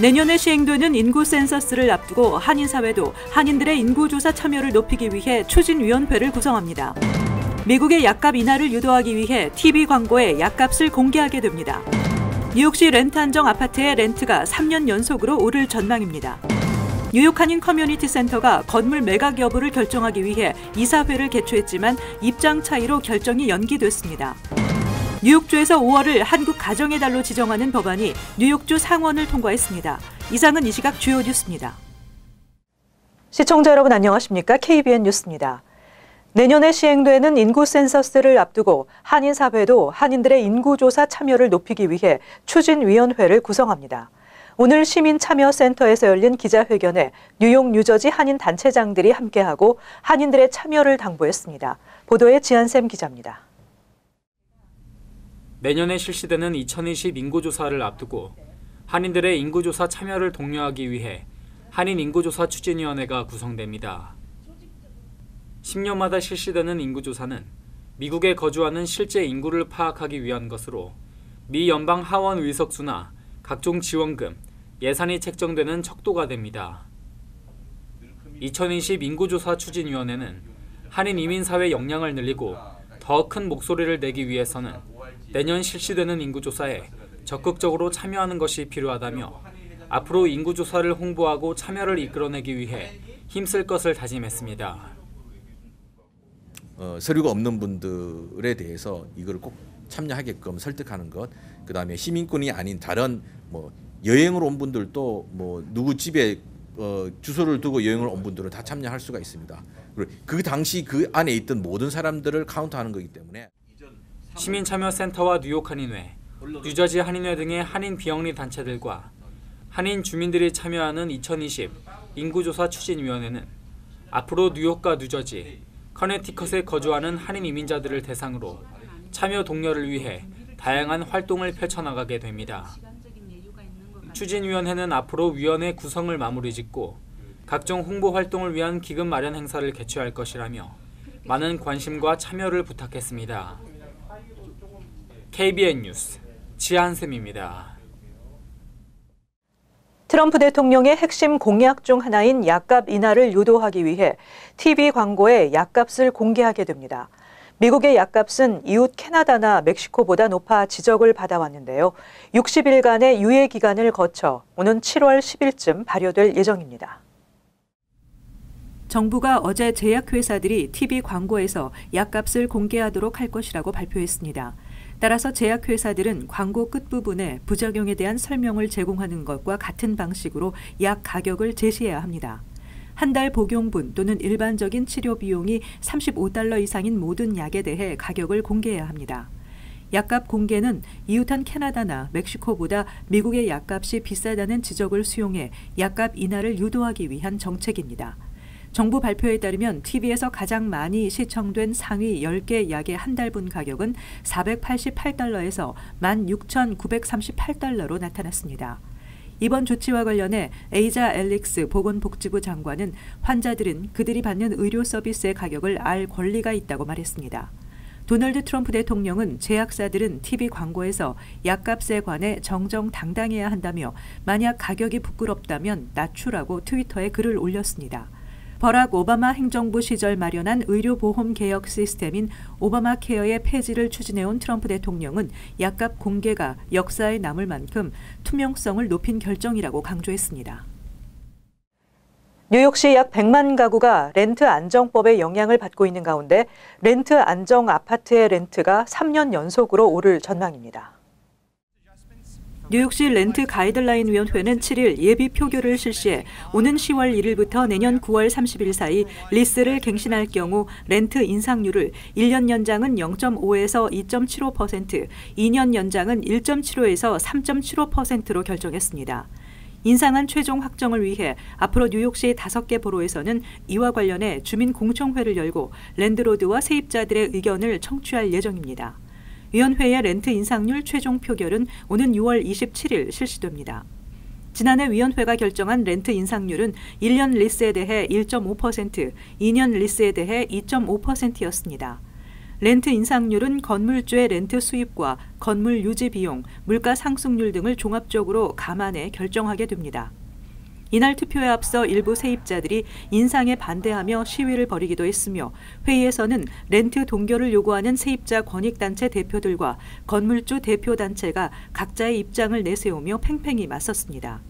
내년에 시행되는 인구 센서스를 앞두고 한인사회도 한인들의 인구조사 참여를 높이기 위해 추진위원회를 구성합니다. 미국의 약값 인하를 유도하기 위해 TV 광고에 약값을 공개하게 됩니다. 뉴욕시 렌트 안정 아파트의 렌트가 3년 연속으로 오를 전망입니다. 뉴욕 한인 커뮤니티 센터가 건물 매각 여부를 결정하기 위해 이사회를 개최했지만 입장 차이로 결정이 연기됐습니다. 뉴욕주에서 5월을 한국 가정의 달로 지정하는 법안이 뉴욕주 상원을 통과했습니다. 이상은 이 시각 주요 뉴스입니다. 시청자 여러분 안녕하십니까? KBN 뉴스입니다. 내년에 시행되는 인구 센서스를 앞두고 한인사회도 한인들의 인구조사 참여를 높이기 위해 추진위원회를 구성합니다. 오늘 시민참여센터에서 열린 기자회견에 뉴욕, 뉴저지 한인 단체장들이 함께하고 한인들의 참여를 당부했습니다. 보도에 지한샘 기자입니다. 내년에 실시되는 2020 인구조사를 앞두고 한인들의 인구조사 참여를 독려하기 위해 한인 인구조사 추진위원회가 구성됩니다. 10년마다 실시되는 인구조사는 미국에 거주하는 실제 인구를 파악하기 위한 것으로 미 연방 하원 의석수나 각종 지원금, 예산이 책정되는 척도가 됩니다. 2020 인구조사 추진위원회는 한인 이민사회 역량을 늘리고 더 큰 목소리를 내기 위해서는 내년 실시되는 인구조사에 적극적으로 참여하는 것이 필요하다며 앞으로 인구조사를 홍보하고 참여를 이끌어내기 위해 힘쓸 것을 다짐했습니다. 서류가 없는 분들에 대해서 이걸 꼭 참여하게끔 설득하는 것, 그다음에 시민권이 아닌 다른 여행을 온 분들도 누구 집에 주소를 두고 여행을 온 분들은 다 참여할 수가 있습니다. 그 당시 그 안에 있던 모든 사람들을 카운트하는 거기 때문에. 시민참여센터와 뉴욕 한인회, 뉴저지 한인회 등의 한인 비영리 단체들과 한인 주민들이 참여하는 2020 인구조사 추진위원회는 앞으로 뉴욕과 뉴저지, 커네티컷에 거주하는 한인 이민자들을 대상으로 참여 독려를 위해 다양한 활동을 펼쳐나가게 됩니다. 추진위원회는 앞으로 위원회 구성을 마무리 짓고 각종 홍보 활동을 위한 기금 마련 행사를 개최할 것이라며 많은 관심과 참여를 부탁했습니다. KBN 뉴스 지한샘입니다. 트럼프 대통령의 핵심 공약 중 하나인 약값 인하를 유도하기 위해 TV 광고에 약값을 공개하게 됩니다. 미국의 약값은 이웃 캐나다나 멕시코보다 높아 지적을 받아왔는데요. 60일간의 유예 기간을 거쳐 오는 7월 10일쯤 발효될 예정입니다. 정부가 어제 제약회사들이 TV 광고에서 약값을 공개하도록 할 것이라고 발표했습니다. 따라서 제약회사들은 광고 끝부분에 부작용에 대한 설명을 제공하는 것과 같은 방식으로 약 가격을 제시해야 합니다. 한 달 복용분 또는 일반적인 치료 비용이 $35 이상인 모든 약에 대해 가격을 공개해야 합니다. 약값 공개는 이웃한 캐나다나 멕시코보다 미국의 약값이 비싸다는 지적을 수용해 약값 인하를 유도하기 위한 정책입니다. 정부 발표에 따르면 TV에서 가장 많이 시청된 상위 10개 약의 한 달분 가격은 $488에서 $16,938로 나타났습니다. 이번 조치와 관련해 에이자 엘릭스 보건복지부 장관은 환자들은 그들이 받는 의료 서비스의 가격을 알 권리가 있다고 말했습니다. 도널드 트럼프 대통령은 제약사들은 TV 광고에서 약값에 관해 정정당당해야 한다며 만약 가격이 부끄럽다면 낮추라고 트위터에 글을 올렸습니다. 버락 오바마 행정부 시절 마련한 의료보험 개혁 시스템인 오바마 케어의 폐지를 추진해온 트럼프 대통령은 약값 공개가 역사에 남을 만큼 투명성을 높인 결정이라고 강조했습니다. 뉴욕시 약 100만 가구가 렌트 안정법의 영향을 받고 있는 가운데 렌트 안정 아파트의 렌트가 3년 연속으로 오를 전망입니다. 뉴욕시 렌트 가이드라인 위원회는 7일 예비 표결을 실시해 오는 10월 1일부터 내년 9월 30일 사이 리스를 갱신할 경우 렌트 인상률을 1년 연장은 0.5에서 2.75%, 2년 연장은 1.75에서 3.75%로 결정했습니다. 인상안 최종 확정을 위해 앞으로 뉴욕시 5개 보로에서는 이와 관련해 주민공청회를 열고 랜드로드와 세입자들의 의견을 청취할 예정입니다. 위원회의 렌트 인상률 최종 표결은 오는 6월 27일 실시됩니다. 지난해 위원회가 결정한 렌트 인상률은 1년 리스에 대해 1.5%, 2년 리스에 대해 2.5%였습니다. 렌트 인상률은 건물주의 렌트 수입과 건물 유지 비용, 물가 상승률 등을 종합적으로 감안해 결정하게 됩니다. 이날 투표에 앞서 일부 세입자들이 인상에 반대하며 시위를 벌이기도 했으며 회의에서는 렌트 동결을 요구하는 세입자 권익단체 대표들과 건물주 대표단체가 각자의 입장을 내세우며 팽팽히 맞섰습니다.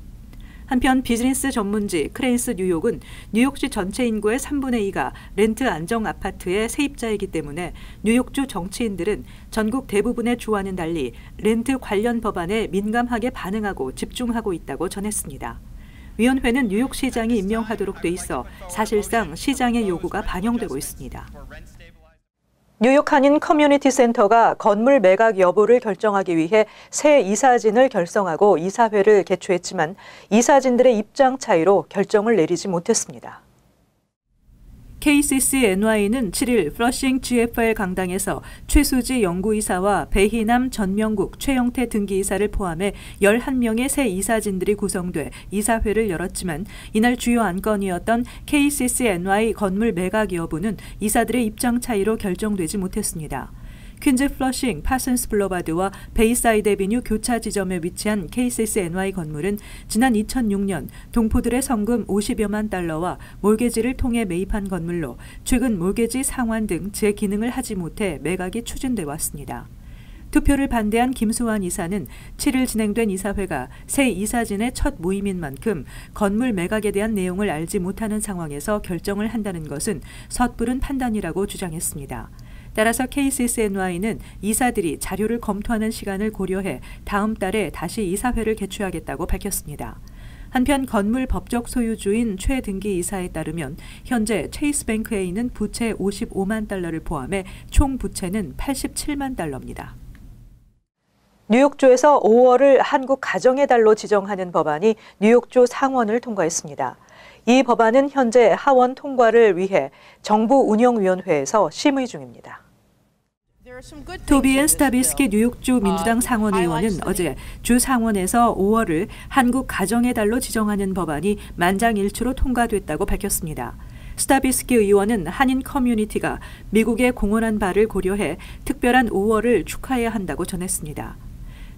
한편 비즈니스 전문지 크레인스 뉴욕은 뉴욕시 전체 인구의 3분의 2가 렌트 안정 아파트의 세입자이기 때문에 뉴욕주 정치인들은 전국 대부분의 주와는 달리 렌트 관련 법안에 민감하게 반응하고 집중하고 있다고 전했습니다. 위원회는 뉴욕시장이 임명하도록 돼 있어 사실상 시장의 요구가 반영되고 있습니다. 뉴욕 한인 커뮤니티 센터가 건물 매각 여부를 결정하기 위해 새 이사진을 결성하고 이사회를 개최했지만 이사진들의 입장 차이로 결정을 내리지 못했습니다. KCC-NY는 7일 플러싱 GFL 강당에서 최수지 연구이사와 배희남, 전명국, 최영태 등기이사를 포함해 11명의 새 이사진들이 구성돼 이사회를 열었지만 이날 주요 안건이었던 KCC-NY 건물 매각 여부는 이사들의 입장 차이로 결정되지 못했습니다. 퀸즈 플러싱, 파슨스 블러바드와 베이사이드 애비뉴 교차 지점에 위치한 KCC-NY 건물은 지난 2006년 동포들의 성금 50여만 달러와 몰개지를 통해 매입한 건물로 최근 몰개지 상환 등 제 기능을 하지 못해 매각이 추진돼 왔습니다. 투표를 반대한 김수환 이사는 7일 진행된 이사회가 새 이사진의 첫 모임인 만큼 건물 매각에 대한 내용을 알지 못하는 상황에서 결정을 한다는 것은 섣부른 판단이라고 주장했습니다. 따라서 KCC-NY는 이사들이 자료를 검토하는 시간을 고려해 다음 달에 다시 이사회를 개최하겠다고 밝혔습니다. 한편 건물 법적 소유주인 최 등기 이사에 따르면 현재 체이스뱅크에 있는 부채 55만 달러를 포함해 총 부채는 87만 달러입니다. 뉴욕주에서 5월을 한국 가정의 달로 지정하는 법안이 뉴욕주 상원을 통과했습니다. 이 법안은 현재 하원 통과를 위해 정부운영위원회에서 심의 중입니다. 토비앤 스타비스키 뉴욕주 민주당 상원 의원은 어제 주 상원에서 5월을 한국 가정의 달로 지정하는 법안이 만장일치로 통과됐다고 밝혔습니다. 스타비스키 의원은 한인 커뮤니티가 미국에 공헌한 바를 고려해 특별한 5월을 축하해야 한다고 전했습니다.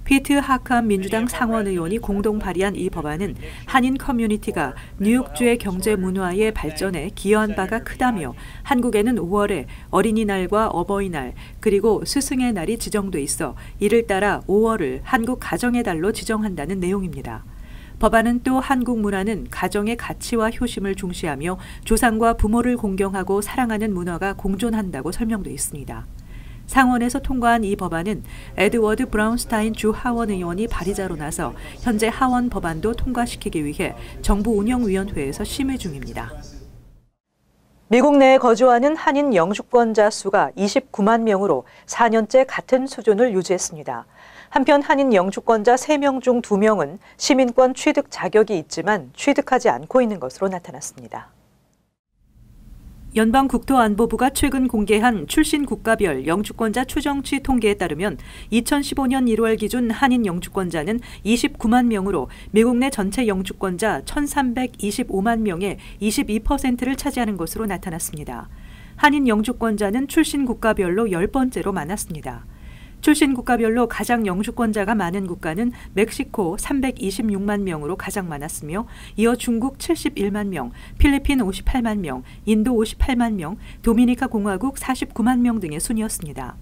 피트 하캄 민주당 상원 의원이 공동 발의한 이 법안은 한인 커뮤니티가 뉴욕주의 경제 문화의 발전에 기여한 바가 크다며 한국에는 5월에 어린이날과 어버이날 그리고 스승의 날이 지정돼 있어 이를 따라 5월을 한국 가정의 달로 지정한다는 내용입니다. 법안은 또 한국 문화는 가정의 가치와 효심을 중시하며 조상과 부모를 공경하고 사랑하는 문화가 공존한다고 설명돼 있습니다. 상원에서 통과한 이 법안은 에드워드 브라운스타인 주 하원 의원이 발의자로 나서 현재 하원 법안도 통과시키기 위해 정부운영위원회에서 심의 중입니다. 미국 내에 거주하는 한인 영주권자 수가 29만 명으로 4년째 같은 수준을 유지했습니다. 한편 한인 영주권자 3명 중 2명은 시민권 취득 자격이 있지만 취득하지 않고 있는 것으로 나타났습니다. 연방국토안보부가 최근 공개한 출신 국가별 영주권자 추정치 통계에 따르면 2015년 1월 기준 한인 영주권자는 29만 명으로 미국 내 전체 영주권자 1,325만 명의 22%를 차지하는 것으로 나타났습니다. 한인 영주권자는 출신 국가별로 10번째로 많았습니다. 출신 국가별로 가장 영주권자가 많은 국가는 멕시코 326만 명으로 가장 많았으며 이어 중국 71만 명, 필리핀 58만 명, 인도 58만 명, 도미니카 공화국 49만 명 등의 순이었습니다.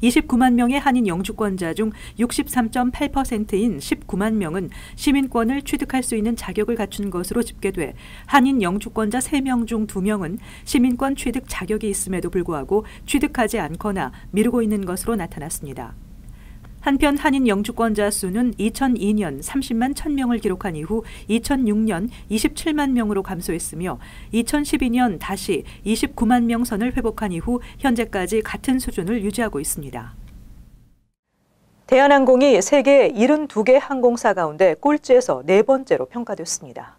29만 명의 한인 영주권자 중 63.8%인 19만 명은 시민권을 취득할 수 있는 자격을 갖춘 것으로 집계돼 한인 영주권자 3명 중 2명은 시민권 취득 자격이 있음에도 불구하고 취득하지 않거나 미루고 있는 것으로 나타났습니다. 한편 한인 영주권자 수는 2002년 30만 1,000명을 기록한 이후 2006년 27만 명으로 감소했으며 2012년 다시 29만 명 선을 회복한 이후 현재까지 같은 수준을 유지하고 있습니다. 대한항공이 세계 72개 항공사 가운데 꼴찌에서 4번째로 평가됐습니다.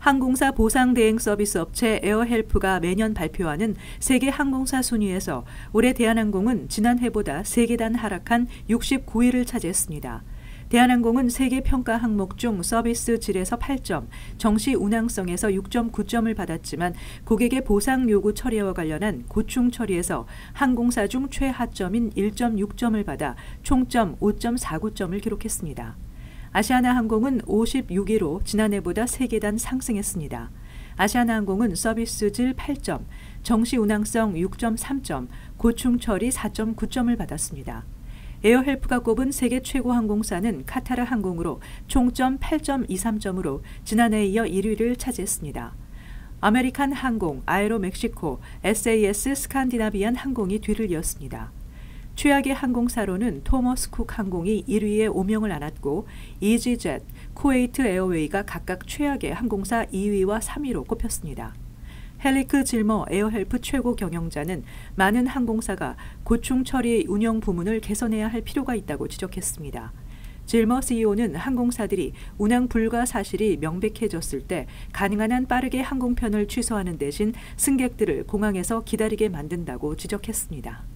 항공사 보상 대행 서비스 업체 에어헬프가 매년 발표하는 세계 항공사 순위에서 올해 대한항공은 지난해보다 3계단 하락한 69위를 차지했습니다. 대한항공은 세계 평가 항목 중 서비스 질에서 8점, 정시 운항성에서 6.9점을 받았지만 고객의 보상 요구 처리와 관련한 고충 처리에서 항공사 중 최하점인 1.6점을 받아 총점 5.49점을 기록했습니다. 아시아나항공은 56위로 지난해보다 3계단 상승했습니다. 아시아나항공은 서비스 질 8점, 정시 운항성 6.3점, 고충 처리 4.9점을 받았습니다. 에어헬프가 꼽은 세계 최고 항공사는 카타르 항공으로 총점 8.23점으로 지난해에 이어 1위를 차지했습니다. 아메리칸 항공, 아에로멕시코, SAS 스칸디나비안 항공이 뒤를 이었습니다. 최악의 항공사로는 토머스 쿡 항공이 1위에 오명을 안았고 이지젯, 쿠웨이트 에어웨이가 각각 최악의 항공사 2위와 3위로 꼽혔습니다. 헬리크 질머 에어헬프 최고 경영자는 많은 항공사가 고충 처리 운영 부문을 개선해야 할 필요가 있다고 지적했습니다. 질머 CEO는 항공사들이 운항 불가 사실이 명백해졌을 때 가능한 한 빠르게 항공편을 취소하는 대신 승객들을 공항에서 기다리게 만든다고 지적했습니다.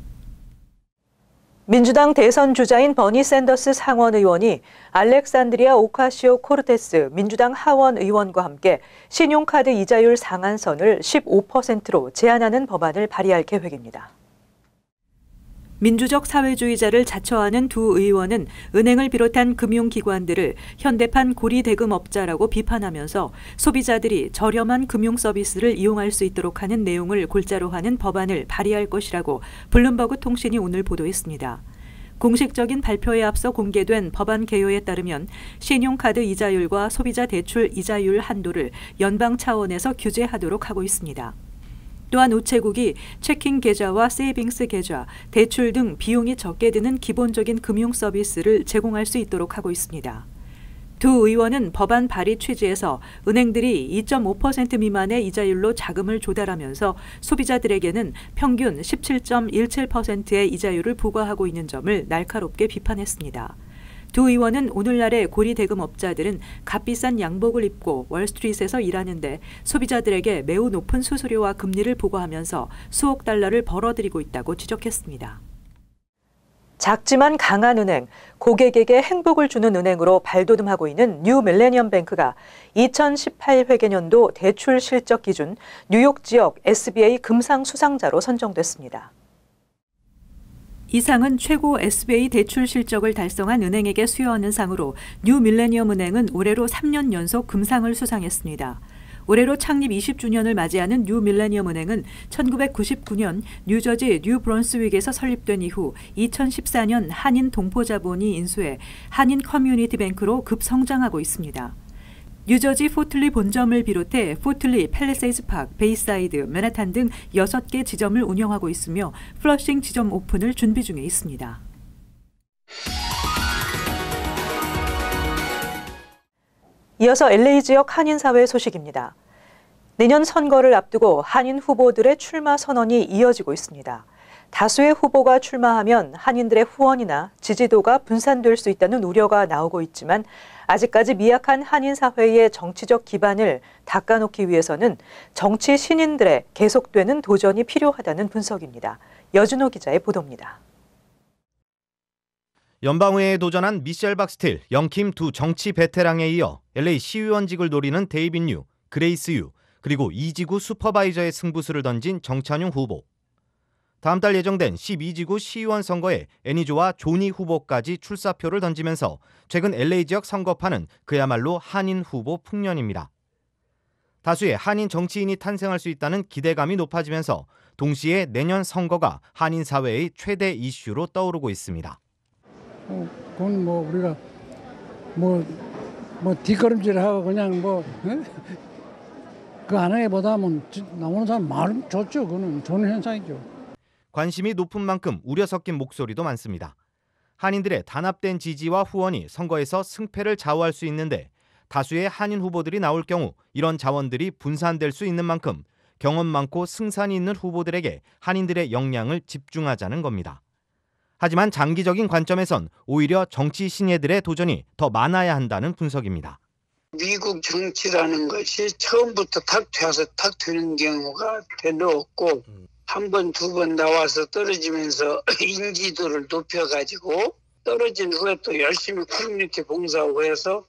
민주당 대선 주자인 버니 샌더스 상원 의원이 알렉산드리아 오카시오코르테스 민주당 하원 의원과 함께 신용카드 이자율 상한선을 15%로 제한하는 법안을 발의할 계획입니다. 민주적 사회주의자를 자처하는 두 의원은 은행을 비롯한 금융기관들을 현대판 고리대금업자라고 비판하면서 소비자들이 저렴한 금융 서비스를 이용할 수 있도록 하는 내용을 골자로 하는 법안을 발의할 것이라고 블룸버그 통신이 오늘 보도했습니다. 공식적인 발표에 앞서 공개된 법안 개요에 따르면 신용카드 이자율과 소비자 대출 이자율 한도를 연방 차원에서 규제하도록 하고 있습니다. 또한 우체국이 체킹 계좌와 세이빙스 계좌, 대출 등 비용이 적게 드는 기본적인 금융 서비스를 제공할 수 있도록 하고 있습니다. 두 의원은 법안 발의 취지에서 은행들이 2.5% 미만의 이자율로 자금을 조달하면서 소비자들에게는 평균 17.17%의 이자율을 부과하고 있는 점을 날카롭게 비판했습니다. 두 의원은 오늘날의 고리대금업자들은 값비싼 양복을 입고 월스트리트에서 일하는데 소비자들에게 매우 높은 수수료와 금리를 부과하면서 수억 달러를 벌어들이고 있다고 지적했습니다. 작지만 강한 은행, 고객에게 행복을 주는 은행으로 발돋움하고 있는 뉴 밀레니엄 뱅크가 2018 회계년도 대출 실적 기준 뉴욕 지역 SBA 금상 수상자로 선정됐습니다. 이 상은 최고 SBA 대출 실적을 달성한 은행에게 수여하는 상으로 뉴 밀레니엄 은행은 올해로 3년 연속 금상을 수상했습니다. 올해로 창립 20주년을 맞이하는 뉴 밀레니엄 은행은 1999년 뉴저지 뉴 브런스윅에서 설립된 이후 2014년 한인 동포자본이 인수해 한인 커뮤니티 뱅크로 급성장하고 있습니다. 뉴저지 포틀리 본점을 비롯해 포틀리, 팰리세이드 파크, 베이사이드, 맨하탄 등 6개 지점을 운영하고 있으며 플러싱 지점 오픈을 준비 중에 있습니다. 이어서 LA 지역 한인사회 소식입니다. 내년 선거를 앞두고 한인 후보들의 출마 선언이 이어지고 있습니다. 다수의 후보가 출마하면 한인들의 후원이나 지지도가 분산될 수 있다는 우려가 나오고 있지만 아직까지 미약한 한인사회의 정치적 기반을 닦아놓기 위해서는 정치 신인들의 계속되는 도전이 필요하다는 분석입니다. 여준호 기자의 보도입니다. 연방의회에 도전한 미셸 박스틸, 영킴 두 정치 베테랑에 이어 LA 시의원직을 노리는 데이빗 유, 그레이스 유, 그리고 이지구 슈퍼바이저의 승부수를 던진 정찬용 후보. 다음 달 예정된 12지구 시의원 선거에 애니조와 조니 후보까지 출사표를 던지면서 최근 LA 지역 선거판은 그야말로 한인 후보 풍년입니다. 다수의 한인 정치인이 탄생할 수 있다는 기대감이 높아지면서 동시에 내년 선거가 한인 사회의 최대 이슈로 떠오르고 있습니다. 그건 우리가 뒷걸음질하고 그냥 그 안에 보다면 나오는 사람 말은 좋죠. 그거는 좋은 현상이죠. 관심이 높은 만큼 우려 섞인 목소리도 많습니다. 한인들의 단합된 지지와 후원이 선거에서 승패를 좌우할 수 있는데 다수의 한인 후보들이 나올 경우 이런 자원들이 분산될 수 있는 만큼 경험 많고 승산이 있는 후보들에게 한인들의 역량을 집중하자는 겁니다. 하지만 장기적인 관점에선 오히려 정치 신예들의 도전이 더 많아야 한다는 분석입니다. 미국 정치라는 것이 처음부터 탁 튀어서 탁 튀는 경우가 별로 없고 한 번, 두 번 나와서 떨어지면서 인지도를 높여가지고 떨어진 후에 또 열심히 커뮤니티 봉사하고 해서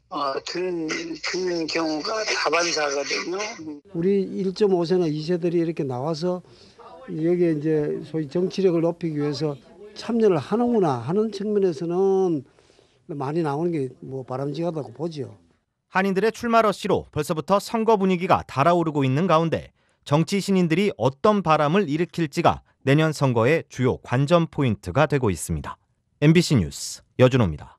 듣는 경우가 다반사거든요. 우리 1.5세나 2세들이 이렇게 나와서 여기에 이제 소위 정치력을 높이기 위해서 참여를 하는구나 하는 측면에서는 많이 나오는 게 뭐 바람직하다고 보죠. 한인들의 출마 러시로 벌써부터 선거 분위기가 달아오르고 있는 가운데 정치 신인들이 어떤 바람을 일으킬지가 내년 선거의 주요 관전 포인트가 되고 있습니다. MBC 뉴스 여준호입니다.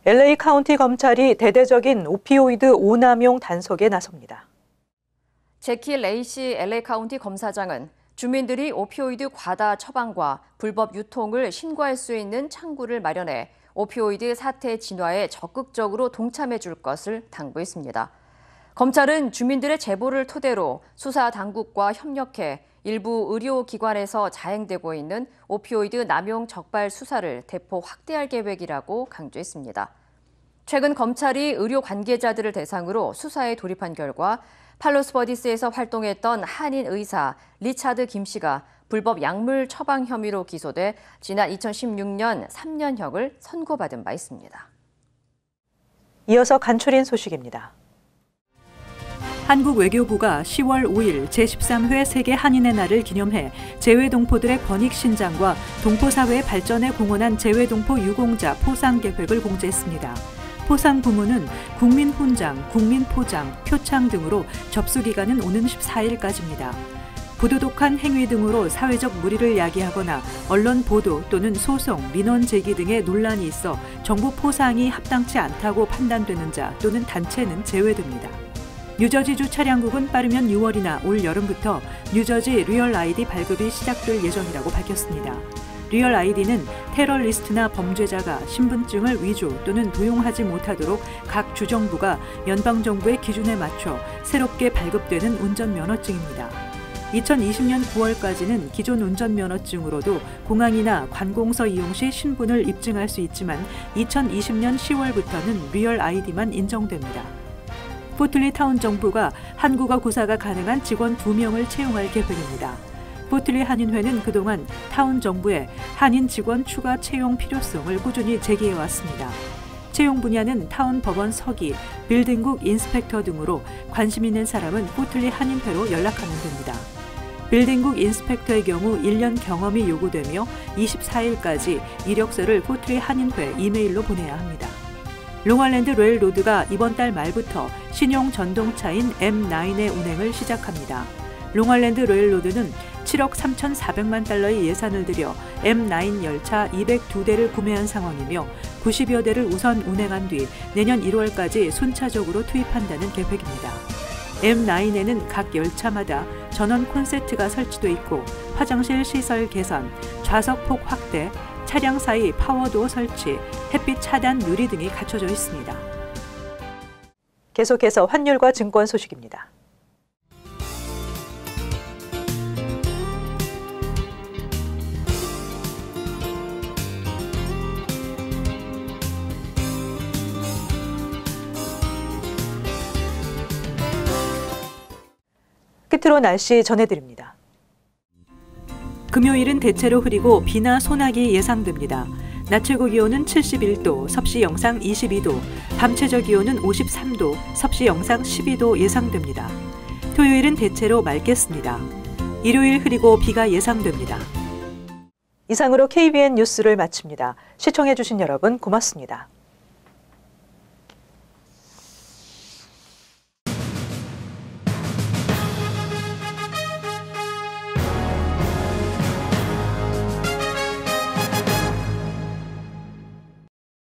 LA 카운티 검찰이 대대적인 오피오이드 오남용 단속에 나섭니다. 제키 레이시 LA 카운티 검사장은 주민들이 오피오이드 과다 처방과 불법 유통을 신고할 수 있는 창구를 마련해 오피오이드 사태 진화에 적극적으로 동참해 줄 것을 당부했습니다. 검찰은 주민들의 제보를 토대로 수사 당국과 협력해 일부 의료기관에서 자행되고 있는 오피오이드 남용 적발 수사를 대폭 확대할 계획이라고 강조했습니다. 최근 검찰이 의료 관계자들을 대상으로 수사에 돌입한 결과 팔로스버디스에서 활동했던 한인 의사 리차드 김 씨가 불법 약물 처방 혐의로 기소돼 지난 2016년 3년형을 선고받은 바 있습니다. 이어서 간추린 소식입니다. 한국 외교부가 10월 5일 제13회 세계 한인의 날을 기념해 재외동포들의 권익 신장과 동포사회의 발전에 공헌한 재외동포 유공자 포상 계획을 공지했습니다. 포상 부문은 국민훈장, 국민포장, 표창 등으로 접수 기간은 오는 14일까지입니다. 부도덕한 행위 등으로 사회적 물의를 야기하거나 언론 보도 또는 소송, 민원 제기 등의 논란이 있어 정부 포상이 합당치 않다고 판단되는 자 또는 단체는 제외됩니다. 뉴저지주 차량국은 빠르면 6월이나 올 여름부터 뉴저지 리얼 아이디 발급이 시작될 예정이라고 밝혔습니다. 리얼 아이디는 테러리스트나 범죄자가 신분증을 위조 또는 도용하지 못하도록 각 주정부가 연방정부의 기준에 맞춰 새롭게 발급되는 운전면허증입니다. 2020년 9월까지는 기존 운전면허증으로도 공항이나 관공서 이용 시 신분을 입증할 수 있지만 2020년 10월부터는 리얼 아이디만 인정됩니다. 포틀리 타운 정부가 한국어 구사가 가능한 직원 2명을 채용할 계획입니다. 포틀리 한인회는 그동안 타운 정부에 한인 직원 추가 채용 필요성을 꾸준히 제기해왔습니다. 채용 분야는 타운 법원 서기, 빌딩국 인스펙터 등으로 관심 있는 사람은 포틀리 한인회로 연락하면 됩니다. 빌딩국 인스펙터의 경우 1년 경험이 요구되며 24일까지 이력서를 포틀리 한인회 이메일로 보내야 합니다. 롱아일랜드 레일로드가 이번 달 말부터 신용 전동차인 M9의 운행을 시작합니다. 롱아일랜드 레일로드는 7억 3,400만 달러의 예산을 들여 M9 열차 202대를 구매한 상황이며 90여 대를 우선 운행한 뒤 내년 1월까지 순차적으로 투입한다는 계획입니다. M9에는 각 열차마다 전원 콘센트가 설치돼 있고 화장실 시설 개선, 좌석폭 확대, 차량 사이 파워도어 설치, 햇빛 차단 유리 등이 갖춰져 있습니다. 계속해서 환율과 증권 소식입니다. 끝으로 날씨 전해드립니다. 금요일은 대체로 흐리고 비나 소나기 예상됩니다. 낮 최고 기온은 71도, 섭씨 영상 22도, 밤 최저 기온은 53도, 섭씨 영상 12도 예상됩니다. 토요일은 대체로 맑겠습니다. 일요일 흐리고 비가 예상됩니다. 이상으로 KBN 뉴스를 마칩니다. 시청해주신 여러분 고맙습니다.